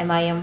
MIM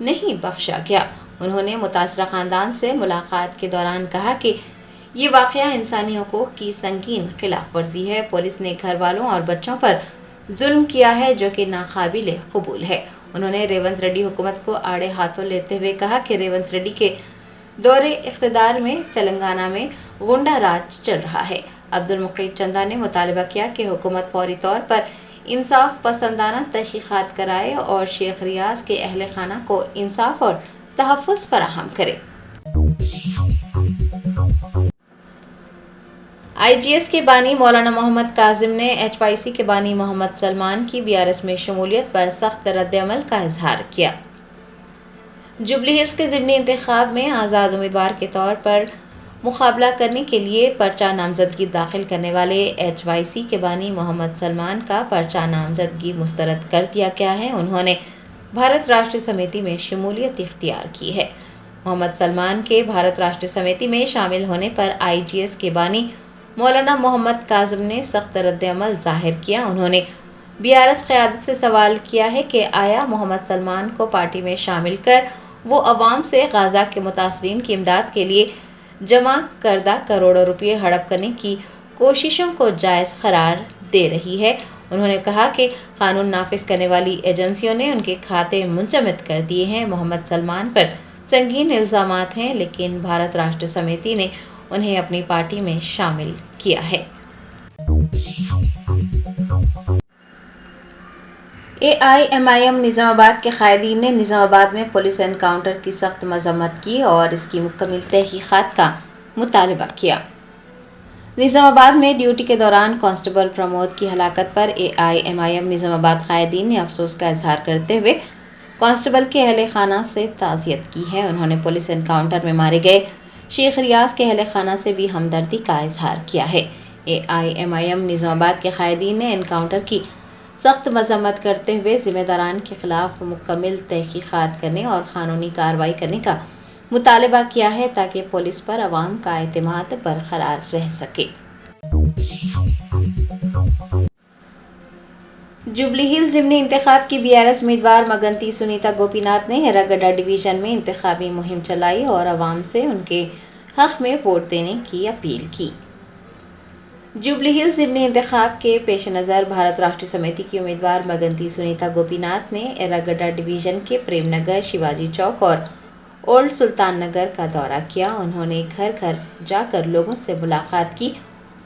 نہیں بخشا گیا۔ انہوں نے متاثرہ خاندان سے ملاقات کے دوران کہا کہ یہ واقعہ انسانی حقوق کی سنگین خلاف ورزی ہے۔ پولیس نے گھر والوں اور بچوں پر ظلم کیا ہے جو کہ ناقابل قبول ہے۔ انہوں نے ریونت ریڈی حکومت کو آڑے ہاتھوں لیتے ہوئے کہا کہ ریونت ریڈی کے دور اقتدار میں تلنگانہ میں غنڈہ راج چل رہا ہے۔ عبدالمقید چندہ نے مطالبہ کیا کہ حکومت فوری طور پر انصاف پسندانہ تحقیقات کرائے اور شیخ ریاض کے اہل خانہ کو انصاف اور تحفظ فراہم کرے۔ IGS کے بانی مولانا محمد کاظم نے HYC کے بانی محمد سلمان کی BRS میں شمولیت پر سخت رد عمل کا اظہار کیا۔ جوبلی ہلز کے ضمنی انتخاب میں آزاد امیدوار کے طور پر مقابلہ کرنے کے لیے پرچہ نامزدگی داخل کرنے والے HYC کے بانی محمد سلمان کا پرچہ نامزدگی مسترد کر دیا گیا ہے۔ انہوں نے بھارت راشٹریہ سمیتی میں شمولیت اختیار کی ہے۔ محمد سلمان کے بھارت راشٹریہ سمیتی میں شامل ہونے پر IGS کے بانی مولانا محمد کاظم نے سخت رد عمل ظاہر کیا۔ انہوں نے BRS قیادت سے سوال کیا ہے کہ آیا محمد سلمان کو پارٹی میں شامل کر وہ عوام سے غزہ کے متاثرین کی امداد کے لیے جمع کردہ کروڑوں روپے ہڑپ کرنے کی کوششوں کو جائز قرار دے رہی ہے۔ انہوں نے کہا کہ قانون نافذ کرنے والی ایجنسیوں نے ان کے کھاتے منجمد کر دیے ہیں۔ محمد سلمان پر سنگین الزامات ہیں لیکن بھارت راشٹریہ سمیتی نے انہیں اپنی پارٹی میں شامل کیا ہے۔ AIMIM نظام آباد کے قائدین نے نظام آباد میں پولیس انکاؤنٹر کی سخت مذمت کی اور اس کی مکمل تحقیقات کا مطالبہ کیا۔ نظام آباد میں ڈیوٹی کے دوران کانسٹیبل پرمود کی ہلاکت پر AIMIM نظام آباد قائدین نے افسوس کا اظہار کرتے ہوئے کانسٹیبل کے اہل خانہ سے تعزیت کی ہے۔ انہوں نے پولیس انکاؤنٹر میں مارے گئے شیخ ریاض کے اہل خانہ سے بھی ہمدردی کا اظہار کیا ہے۔ AIMIM نظام آباد کے قائدین نے انکاؤنٹر کی سخت مذمت کرتے ہوئے ذمہ داران کے خلاف مکمل تحقیقات کرنے اور قانونی کارروائی کرنے کا مطالبہ کیا ہے تاکہ پولیس پر عوام کا اعتماد برقرار رہ سکے۔ جوبلی ہلز ضمنی انتخاب کی BRS امیدوار مگنتی سنیتا گوپی ناتھ نے ایراگڈا ڈویژن میں انتخابی مہم چلائی اور عوام سے ان کے حق میں ووٹ دینے کی اپیل کی۔ جوبلی ہلز ضمنی انتخاب کے پیش نظر بھارت راشٹریہ سمیتی کی امیدوار مگنتی سنیتا گوپی ناتھ نے ایراگڈا ڈویژن کے پریم نگر، شیواجی چوک اور اولڈ سلطان نگر کا دورہ کیا۔ انہوں نے گھر گھر جا کر لوگوں سے ملاقات کی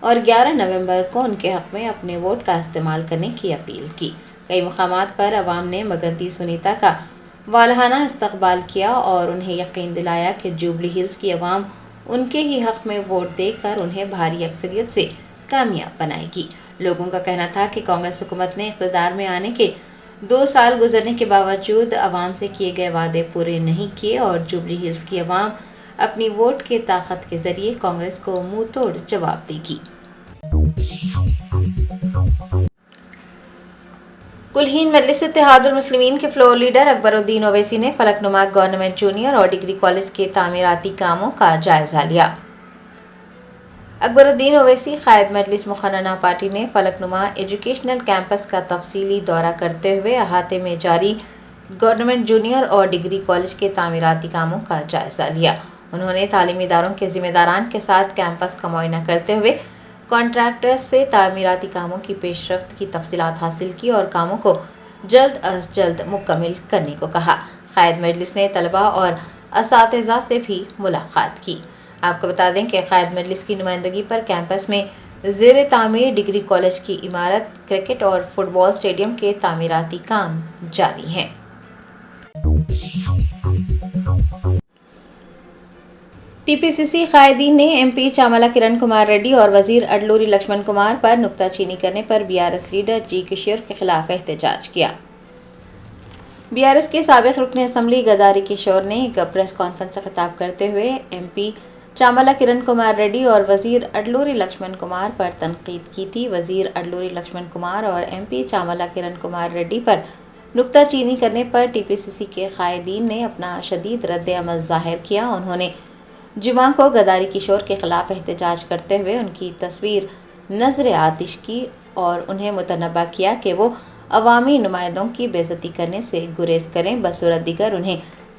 اور 11 نومبر کو ان کے حق میں اپنے ووٹ کا استعمال کرنے کی اپیل کی۔ کئی مقامات پر عوام نے مگنتی سنیتا کا والہانہ استقبال کیا اور انہیں یقین دلایا کہ جوبلی ہلز کی عوام ان کے ہی حق میں ووٹ دے کر انہیں بھاری اکثریت سے کامیاب بنائے گی۔ لوگوں کا کہنا تھا کہ کانگریس حکومت نے اقتدار میں آنے کے 2 سال گزرنے کے باوجود عوام سے کیے گئے وعدے پورے نہیں کیے اور جوبلی ہلز کی عوام اپنی ووٹ کے طاقت کے ذریعے کانگریس کو منہ توڑ جواب دے گی۔ کلہین مجلس اتحاد المسلمین کے فلور لیڈر اکبر الدین اویسی نے فلک نما گورنمنٹ جونیئر اور ڈگری کالج کے تعمیراتی کاموں کا جائزہ لیا۔ اکبر الدین اویسی قائد مجلس مقننہ پارٹی نے فلک نما ایجوکیشنل کیمپس کا تفصیلی دورہ کرتے ہوئے احاطے میں جاری گورنمنٹ جونیئر اور ڈگری کالج کے تعمیراتی کاموں کا جائزہ لیا۔ انہوں نے تعلیمی اداروں کے ذمہ داران کے ساتھ کیمپس کا معائنہ کرتے ہوئے کانٹریکٹرز سے تعمیراتی کاموں کی پیش رفت کی تفصیلات حاصل کی اور کاموں کو جلد از جلد مکمل کرنے کو کہا۔ قائد مجلس نے طلباء اور اساتذہ سے بھی ملاقات کی۔ آپ کو بتا دیں کہ قائد مجلس کی نمائندگی پر کیمپس میں زیر تعمیر ڈگری کالج کی عمارت، کرکٹ اور فٹ بال اسٹیڈیم کے تعمیراتی کام جاری ہیں۔ TPCC قائدین نے MP چاملا کرن کمار ریڈی اور وزیر اڈلوری لکشمن کمار پر نکتہ چینی کرنے پر BRS لیڈر جی کشور کے خلاف احتجاج کیا۔ BRS کے سابق رکن اسمبلی گداری کشور نے ایک پریس کانفرنس سے خطاب کرتے ہوئے MP چاملا کرن کمار ریڈی اور وزیر اڈلوری لکشمن کمار پر تنقید کی تھی۔ وزیر اڈلوری لکشمن کمار اور MP چاملا کرن کمار ریڈی پر نکتہ چینی کرنے پر TPCC کے قائدین نے اپنا شدید رد عمل ظاہر کیا۔ انہوں نے جمعہ کو گداری کشور کے خلاف احتجاج کرتے ہوئے ان کی تصویر نظر آتش کی اور انہیں متنبہ کیا کہ وہ عوامی نمائندوں کی بے عزتی کرنے سے گریز کریں، بصورت دیگر انہیں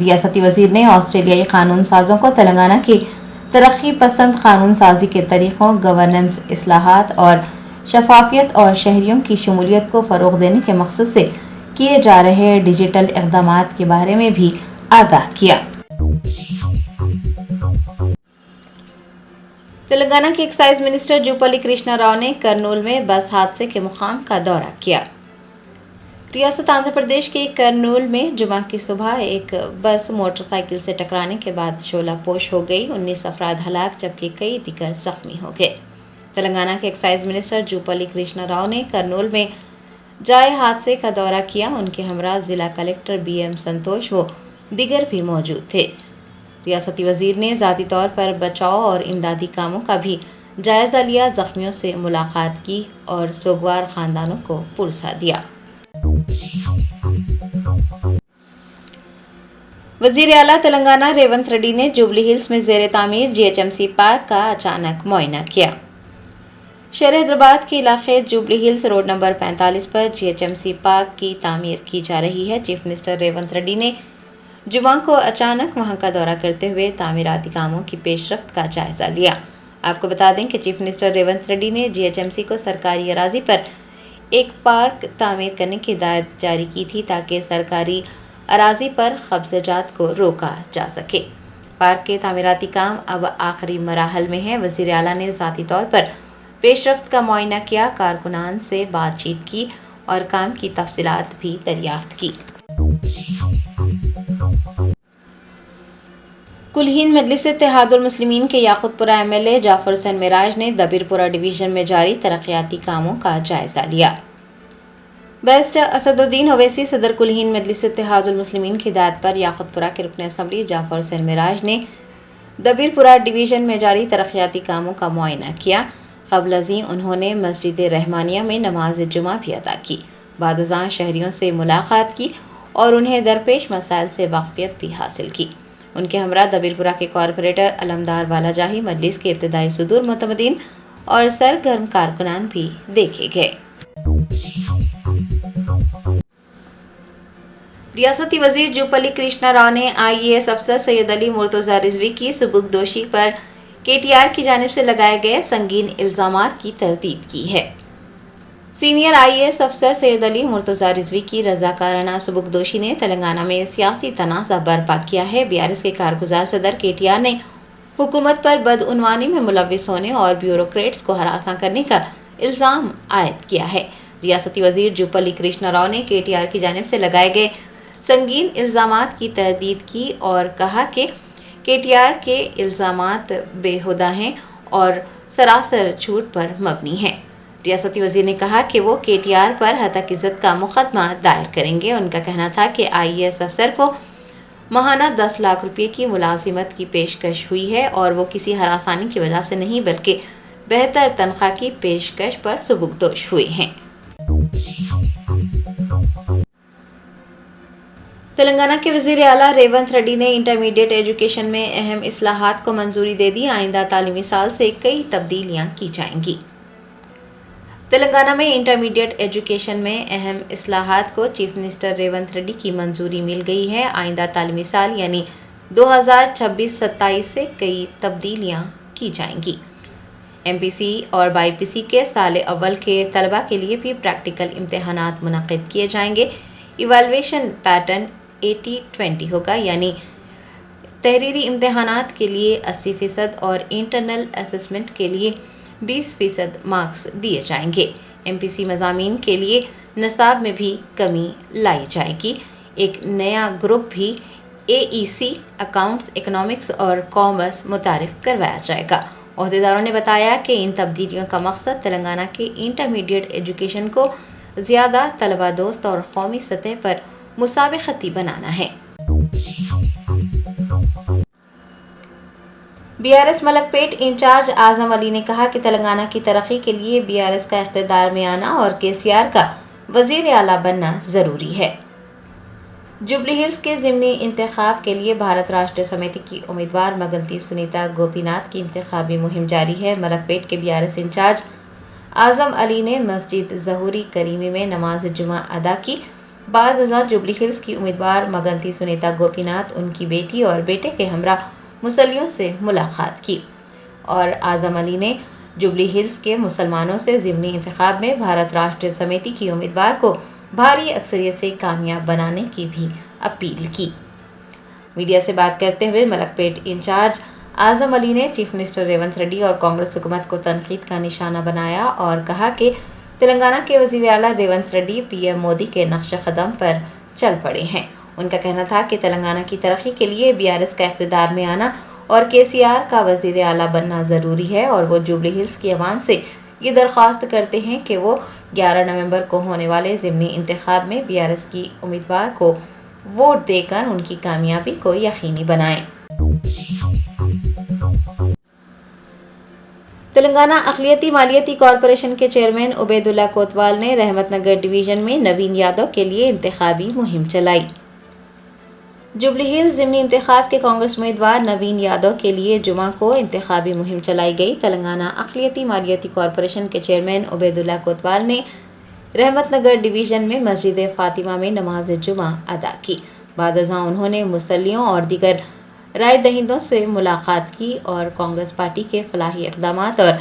ریاستی وزیر نے آسٹریلیائی قانون سازوں کو تلنگانہ کی ترقی پسند قانون سازی کے طریقوں، گورننس اصلاحات اور شفافیت اور شہریوں کی شمولیت کو فروغ دینے کے مقصد سے کیے جا رہے ڈیجیٹل اقدامات کے بارے میں بھی آگاہ کیا۔ تلنگانہ کے ایکسائز منسٹر جوپلی کرشنا راؤ نے کرنول میں بس حادثے کے مقام کا دورہ کیا۔ ریاست آندھرا پردیش کے کرنول میں جمعہ کی صبح ایک بس موٹر سائیکل سے ٹکرانے کے بعد شعلہ پوش ہو گئی۔ 19 افراد ہلاک جبکہ کئی دیگر زخمی ہو گئے۔ تلنگانہ کے ایکسائز منسٹر جوپلی کرشنا راؤ نے کرنول میں جائے حادثے کا دورہ کیا۔ ان کے ہمراہ ضلع کلکٹر BM سنتوش و دیگر بھی موجود تھے۔ ریاستی وزیر نے ذاتی طور پر بچاؤ اور امدادی کاموں کا بھی جائزہ لیا، زخمیوں سے ملاقات کی اور سوگوار خاندانوں کو پرسہ دیا۔ وزیر اعلیٰ تلنگانہ ریونت ریڈی نے جوبلی ہلز میں زیر تعمیر GHMC پارک کا اچانک معائنہ کیا۔ شہر حیدرآباد کے علاقے جوبلی ہلز روڈ نمبر 45 پر GHMC پارک کی تعمیر کی جا رہی ہے۔ چیف منسٹر ریونت ریڈی نے جمعہ کو اچانک وہاں کا دورہ کرتے ہوئے تعمیراتی کاموں کی پیش رفت کا جائزہ لیا۔ آپ کو بتا دیں کہ چیف منسٹر ریونت ریڈی نے GHMC کو سرکاری اراضی پر ایک پارک تعمیر کرنے کی ہدایت جاری کی تھی تاکہ سرکاری اراضی پر قبضہ جات کو روکا جا سکے۔ پارک کے تعمیراتی کام اب آخری مراحل میں ہیں۔ وزیر اعلیٰ نے ذاتی طور پر پیش رفت کا معائنہ کیا، کارکنان سے بات چیت کی اور کام کی تفصیلات بھی دریافت کی۔ کلہین مجلس اتحاد المسلمین کے یاقوت پورہ MLA جعفر حسین معراج نے دبیر پورہ ڈویژن میں جاری ترقیاتی کاموں کا جائزہ لیا۔ بیرسٹر اسد الدین اویسی صدر کلہین مجلس اتحاد المسلمین کی ہدایت پر یاقوت پورہ کے رکن اسمبلی جعفر حسین معراج نے دبیر پورہ ڈویژن میں جاری ترقیاتی کاموں کا معائنہ کیا۔ قبل ازیں انہوں نے مسجد رحمانیہ میں نماز جمعہ بھی ادا کی۔ بعد ازاں شہریوں سے ملاقات کی اور انہیں درپیش مسائل سے واقفیت بھی حاصل کی۔ ان کے ہمراہ دبیر پورہ کے کارپوریٹر علمدار والا جاہی، مجلس کے ابتدائی صدور معتمدین اور سرگرم کارکنان بھی دیکھے گئے۔ ریاستی وزیر جوپلی کرشنا راؤ نے IAS افسر سید علی مرتضیٰ رضوی کی سبکدوشی پر KTR کی جانب سے لگائے گئے سنگین الزامات کی تردید کی ہے۔ سینئر IAS افسر سید علی مرتضیٰ رضوی کی رضاکارانہ سبکدوشی نے تلنگانہ میں سیاسی تنازع برپا کیا ہے۔ BRS کے کارگزار صدر KTR نے حکومت پر بدعنوانی میں ملوث ہونے اور بیوروکریٹس کو ہراساں کرنے کا الزام عائد کیا ہے۔ ریاستی وزیر جوپلی کرشنا راؤ نے KTR کی جانب سے لگائے گئے سنگین الزامات کی تردید کی اور کہا کہ KTR کے الزامات بےہودہ ہیں اور سراسر جھوٹ پر مبنی ہیں۔ ریاستی وزیر نے کہا کہ وہ KTR پر ہتک عزت کا مقدمہ دائر کریں گے۔ ان کا کہنا تھا کہ IAS افسر کو ماہانہ 10 لاکھ روپے کی ملازمت کی پیشکش ہوئی ہے اور وہ کسی ہراسانی کی وجہ سے نہیں بلکہ بہتر تنخواہ کی پیشکش پر سبکدوش ہوئے ہیں۔ تلنگانہ کے وزیر اعلیٰ ریونت ریڈی نے انٹرمیڈیٹ ایجوکیشن میں اہم اصلاحات کو منظوری دے دی۔ آئندہ تعلیمی سال سے کئی تبدیلیاں کی جائیں گی۔ تلنگانہ میں انٹرمیڈیٹ ایجوکیشن میں اہم اصلاحات کو چیف منسٹر ریونت ریڈی کی منظوری مل گئی ہے۔ آئندہ تعلیمی سال یعنی 2026-27 سے کئی تبدیلیاں کی جائیں گی۔ MPC اور BIPC کے سال اول کے طلباء کے لیے بھی پریکٹیکل امتحانات منعقد کیے جائیں گے۔ ایوالویشن پیٹرن 80-20 ہوگا، یعنی تحریری امتحانات کے لیے 80% اور انٹرنل اسسمنٹ کے لیے 20% مارکس دیے جائیں گے۔ MPC مضامین کے لیے نصاب میں بھی کمی لائی جائے گی۔ ایک نیا گروپ بھی AEC اکاؤنٹس، اکنامکس اور کامرس متعارف کروایا جائے گا۔ عہدیداروں نے بتایا کہ ان تبدیلیوں کا مقصد تلنگانہ کے انٹرمیڈیٹ ایجوکیشن کو زیادہ طلبہ دوست اور قومی سطح پر مسابقتی بنانا ہے۔ BRS ملک پیٹ انچارج اعظم علی نے کہا کہ تلنگانہ کی ترقی کے لیے BRS کا اقتدار میں آنا اور KCR کا وزیر اعلیٰ بننا ضروری ہے۔ جوبلی ہلز کے ضمنی انتخاب کے لیے بھارت راشٹریہ سمیتی کی امیدوار مگنتی سنیتا گوپی ناتھ کی انتخابی مہم جاری ہے۔ ملک پیٹ کے BRS انچارج اعظم علی نے مسجد ظہوری کریمی میں نماز جمعہ ادا کی۔ بعد ازاں جوبلی ہلز کی امیدوار مگنتی سنیتا گوپی ناتھ ان کی بیٹی اور بیٹے کے ہمراہ مسلیوں سے ملاقات کی، اور اعظم علی نے جوبلی ہلز کے مسلمانوں سے ضمنی انتخاب میں بھارت راشٹریہ سمیتی کی امیدوار کو بھاری اکثریت سے کامیاب بنانے کی بھی اپیل کی۔ میڈیا سے بات کرتے ہوئے ملک پیٹ انچارج اعظم علی نے چیف منسٹر ریونت ریڈی اور کانگریس حکومت کو تنقید کا نشانہ بنایا اور کہا کہ تلنگانہ کے وزیر اعلیٰ ریونت ریڈی پی ایم مودی کے نقش قدم پر چل پڑے ہیں۔ ان کا کہنا تھا کہ تلنگانہ کی ترقی کے لیے BRS کا اقتدار میں آنا اور KCR کا وزیر اعلیٰ بننا ضروری ہے، اور وہ جوبلی ہلز کی عوام سے یہ درخواست کرتے ہیں کہ وہ 11 نومبر کو ہونے والے ضمنی انتخاب میں BRS کی امیدوار کو ووٹ دے کر ان کی کامیابی کو یقینی بنائیں۔ تلنگانہ اقلیتی مالیاتی کارپوریشن کے چیئرمین عبید اللہ کوتوال نے رحمت نگر ڈویژن میں نوین یادو کے لیے انتخابی مہم چلائی۔ جوبلی ہلز ضمنی انتخاب کے کانگریس امیدوار نوین یادو کے لیے جمعہ کو انتخابی مہم چلائی گئی۔ تلنگانہ اقلیتی مالیاتی کارپوریشن کے چیئرمین عبید اللہ کوتوال نے رحمت نگر ڈویژن میں مسجد فاطمہ میں نماز جمعہ ادا کی۔ بعد ازاں انہوں نے مسلیوں اور دیگر رائے دہندوں سے ملاقات کی اور کانگریس پارٹی کے فلاحی اقدامات اور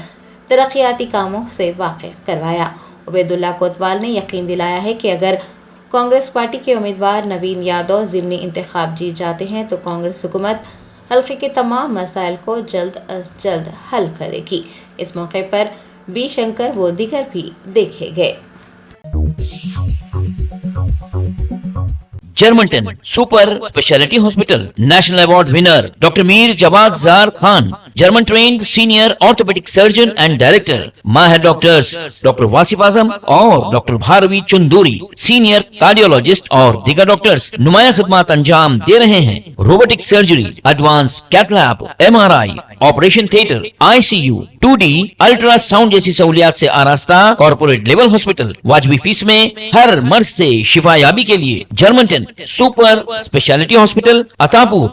ترقیاتی کاموں سے واقف کروایا۔ عبید اللہ کوتوال نے یقین دلایا ہے کہ اگر کانگریس پارٹی کے امیدوار نوین یادو ضمنی انتخاب جیت جاتے ہیں تو کانگریس حکومت حلقے کے تمام مسائل کو جلد از جلد حل کرے گی۔ اس موقع پر بی شنکر و دیگر بھی دیکھے گئے۔ Germanten super specialty hospital national award winner doctor Mir Jawad Zar Khan, German trained senior orthopaedic surgeon and director, ماہر ڈاکٹرز ڈاکٹر واصف اعظم اور doctor Bharavi Chanduri, senior cardiologist اور دیگر ڈاکٹرز نمایاں خدمات انجام دے رہے ہیں۔ Robotic surgery, advance cath lab, MRI، operation theatre, ICU، 2D ultrasound جیسی سہولیات سے آراستہ کارپوریٹ لیول ہاسپٹل، واجبی فیس میں ہر مرض سے شفا یابی کے لیے جرمنٹن سپر اسپیشلٹی ہاسپٹل، عطاپور۔